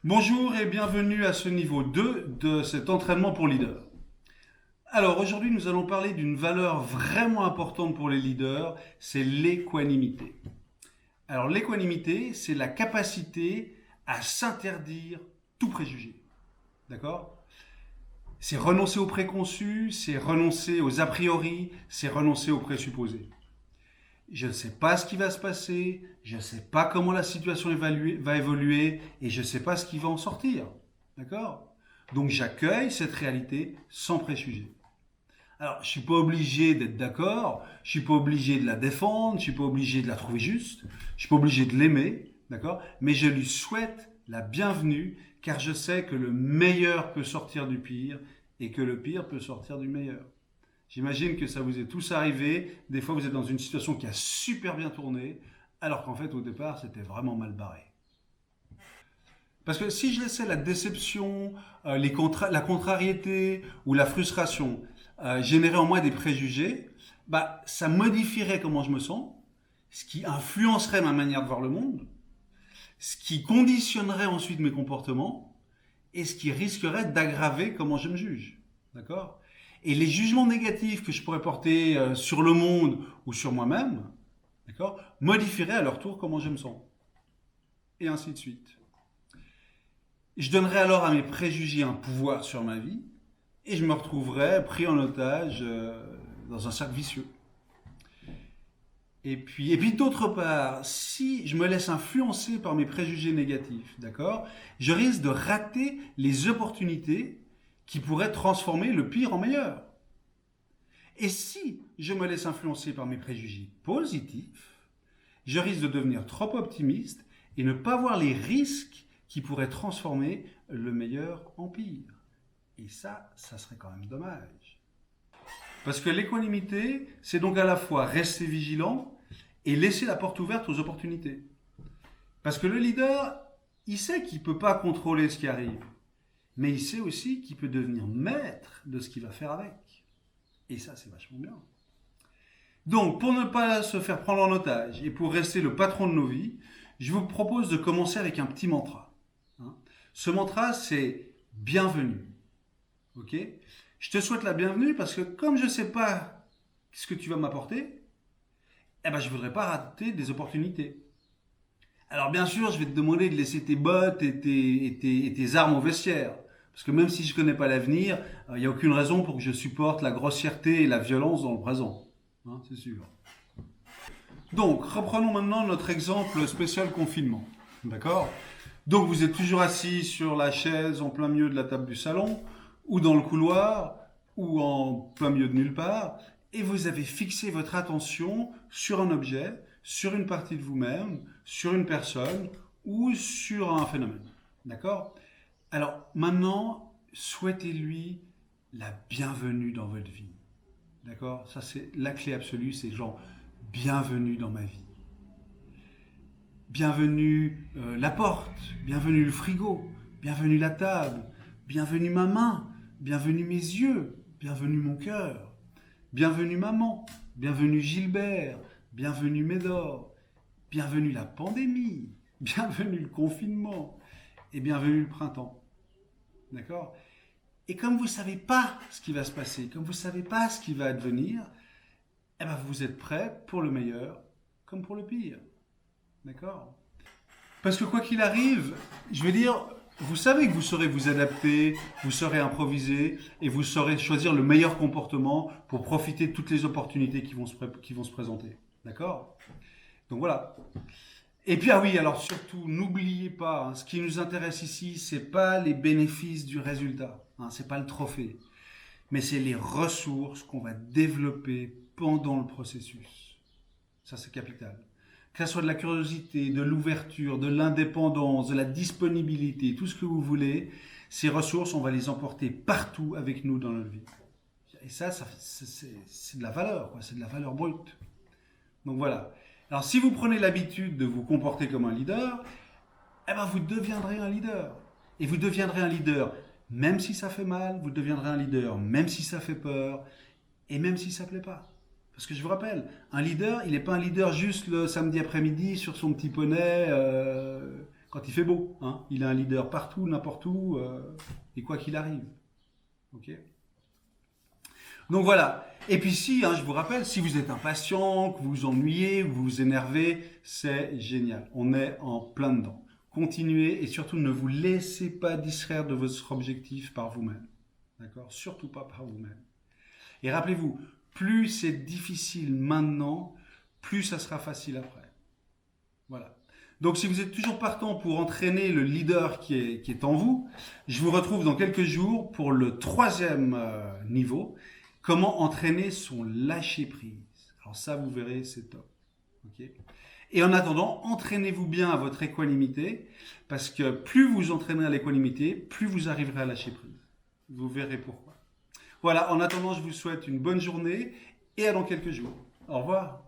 Bonjour et bienvenue à ce niveau 2 de cet entraînement pour leader. Alors aujourd'hui nous allons parler d'une valeur vraiment importante pour les leaders, c'est l'équanimité. Alors l'équanimité, c'est la capacité à s'interdire tout préjugé. D'accord? C'est renoncer aux préconçus, c'est renoncer aux a priori, c'est renoncer aux présupposés. Je ne sais pas ce qui va se passer, je ne sais pas comment la situation va évoluer et je ne sais pas ce qui va en sortir. D'accord? Donc j'accueille cette réalité sans préjugés. Alors, je ne suis pas obligé d'être d'accord, je ne suis pas obligé de la défendre, je ne suis pas obligé de la trouver juste, je ne suis pas obligé de l'aimer, d'accord? Mais je lui souhaite la bienvenue car je sais que le meilleur peut sortir du pire et que le pire peut sortir du meilleur. J'imagine que ça vous est tous arrivé. Des fois, vous êtes dans une situation qui a super bien tourné, alors qu'en fait, au départ, c'était vraiment mal barré. Parce que si je laissais la déception, la contrariété ou la frustration générer en moi des préjugés, bah, ça modifierait comment je me sens, ce qui influencerait ma manière de voir le monde, ce qui conditionnerait ensuite mes comportements et ce qui risquerait d'aggraver comment je me juge. D'accord? Et les jugements négatifs que je pourrais porter sur le monde ou sur moi-même, d'accord, modifieraient à leur tour comment je me sens. Et ainsi de suite. Je donnerais alors à mes préjugés un pouvoir sur ma vie et je me retrouverais pris en otage dans un cercle vicieux. Et puis d'autre part, si je me laisse influencer par mes préjugés négatifs, d'accord, je risque de rater les opportunités qui pourraient transformer le pire en meilleur. Et si je me laisse influencer par mes préjugés positifs, je risque de devenir trop optimiste et ne pas voir les risques qui pourraient transformer le meilleur en pire. Et ça serait quand même dommage. Parce que l'équanimité, c'est donc à la fois rester vigilant et laisser la porte ouverte aux opportunités. Parce que le leader, il sait qu'il ne peut pas contrôler ce qui arrive, mais il sait aussi qu'il peut devenir maître de ce qu'il va faire avec. Et ça, c'est vachement bien. Donc, pour ne pas se faire prendre en otage et pour rester le patron de nos vies, je vous propose de commencer avec un petit mantra. Ce mantra, c'est bienvenue. Ok? Je te souhaite la bienvenue parce que comme je ne sais pas ce que tu vas m'apporter, eh ben, je ne voudrais pas rater des opportunités. Alors bien sûr, je vais te demander de laisser tes bottes et tes armes au vestiaire. Parce que même si je ne connais pas l'avenir, il n'y a aucune raison pour que je supporte la grossièreté et la violence dans le présent. C'est sûr. Donc, reprenons maintenant notre exemple spécial confinement. D'accord? Donc, vous êtes toujours assis sur la chaise en plein milieu de la table du salon, ou dans le couloir, ou en plein milieu de nulle part, et vous avez fixé votre attention sur un objet, sur une partie de vous-même, sur une personne, ou sur un phénomène. D'accord? Alors, maintenant, souhaitez-lui la bienvenue dans votre vie. D'accord? Ça, c'est la clé absolue, c'est genre, bienvenue dans ma vie. Bienvenue la porte, bienvenue le frigo, bienvenue la table, bienvenue ma main, bienvenue mes yeux, bienvenue mon cœur, bienvenue maman, bienvenue Gilbert, bienvenue Médor, bienvenue la pandémie, bienvenue le confinement et bienvenue le printemps. D'accord? Et comme vous ne savez pas ce qui va se passer, comme vous ne savez pas ce qui va advenir, eh ben vous êtes prêts pour le meilleur comme pour le pire. D'accord? Parce que quoi qu'il arrive, je veux dire, vous savez que vous saurez vous adapter, vous saurez improviser et vous saurez choisir le meilleur comportement pour profiter de toutes les opportunités qui vont se présenter. D'accord? Donc voilà. Et puis ah oui, alors surtout, n'oubliez pas, ce qui nous intéresse ici, c'est pas les bénéfices du résultat, c'est pas le trophée, mais c'est les ressources qu'on va développer pendant le processus. Ça, c'est capital. Que ce soit de la curiosité, de l'ouverture, de l'indépendance, de la disponibilité, tout ce que vous voulez, ces ressources, on va les emporter partout avec nous dans notre vie. Et ça c'est de la valeur, c'est de la valeur brute. Donc voilà. Alors si vous prenez l'habitude de vous comporter comme un leader, eh ben vous deviendrez un leader. Et vous deviendrez un leader même si ça fait mal, vous deviendrez un leader même si ça fait peur, et même si ça ne plaît pas. Parce que je vous rappelle, un leader, il n'est pas un leader juste le samedi après-midi sur son petit poney quand il fait beau. Hein. Il est un leader partout, n'importe où, et quoi qu'il arrive. Ok. Donc voilà. Et puis si, hein, je vous rappelle, si vous êtes impatient, que vous vous ennuyez, que vous vous énervez, c'est génial. On est en plein dedans. Continuez et surtout ne vous laissez pas distraire de votre objectif par vous-même. D'accord? Surtout pas par vous-même. Et rappelez-vous, plus c'est difficile maintenant, plus ça sera facile après. Voilà. Donc si vous êtes toujours partant pour entraîner le leader qui est en vous, je vous retrouve dans quelques jours pour le 3e niveau. Comment entraîner son lâcher-prise. Alors ça, vous verrez, c'est top. Okay. Et en attendant, entraînez-vous bien à votre équanimité, parce que plus vous entraînerez à l'équanimité, plus vous arriverez à lâcher prise. Vous verrez pourquoi. Voilà, en attendant, je vous souhaite une bonne journée et à dans quelques jours. Au revoir.